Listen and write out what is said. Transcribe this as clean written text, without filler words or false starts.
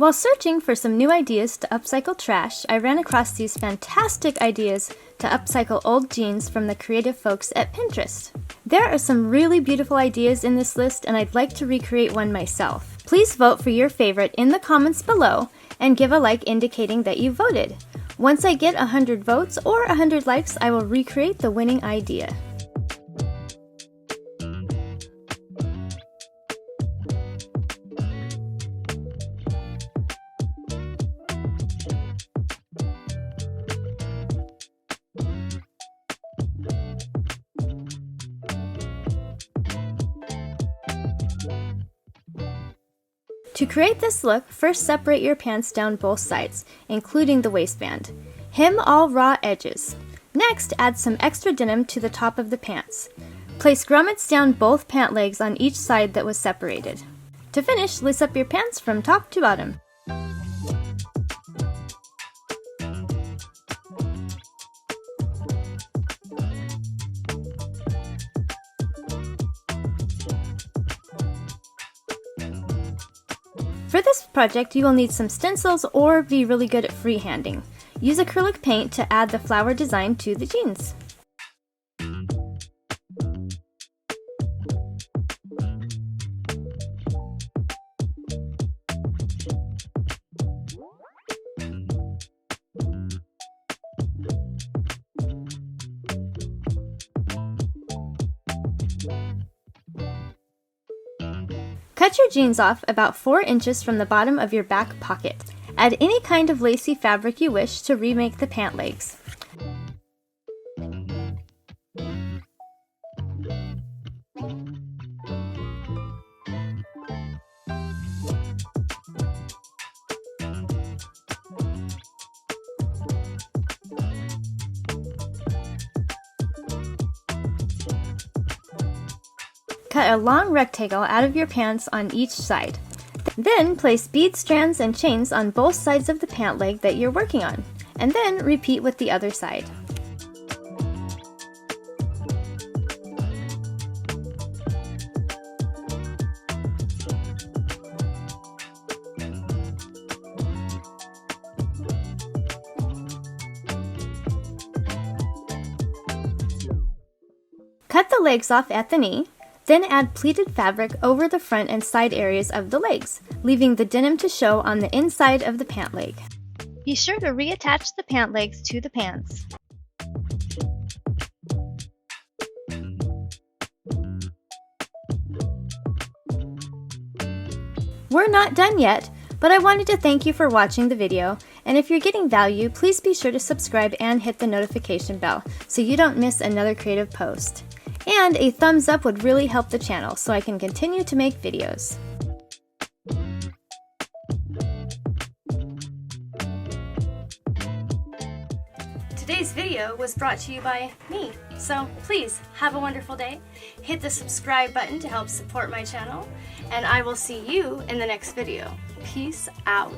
While searching for some new ideas to upcycle trash, I ran across these fantastic ideas to upcycle old jeans from the creative folks at Pinterest. There are some really beautiful ideas in this list, and I'd like to recreate one myself. Please vote for your favorite in the comments below and give a like indicating that you voted. Once I get 100 votes or 100 likes, I will recreate the winning idea. To create this look, first separate your pants down both sides, including the waistband. Hem all raw edges. Next, add some extra denim to the top of the pants. Place grommets down both pant legs on each side that was separated. To finish, lace up your pants from top to bottom. For this project, you will need some stencils or be really good at freehanding. Use acrylic paint to add the flower design to the jeans. Cut your jeans off about 4 inches from the bottom of your back pocket. Add any kind of lacy fabric you wish to remake the pant legs. Cut a long rectangle out of your pants on each side. Then place bead strands and chains on both sides of the pant leg that you're working on, and then repeat with the other side. Cut the legs off at the knee. Then add pleated fabric over the front and side areas of the legs, leaving the denim to show on the inside of the pant leg. Be sure to reattach the pant legs to the pants. We're not done yet, but I wanted to thank you for watching the video, and if you're getting value, please be sure to subscribe and hit the notification bell so you don't miss another creative post. And a thumbs up would really help the channel so I can continue to make videos. Today's video was brought to you by me, so please have a wonderful day. Hit the subscribe button to help support my channel, and I will see you in the next video. Peace out.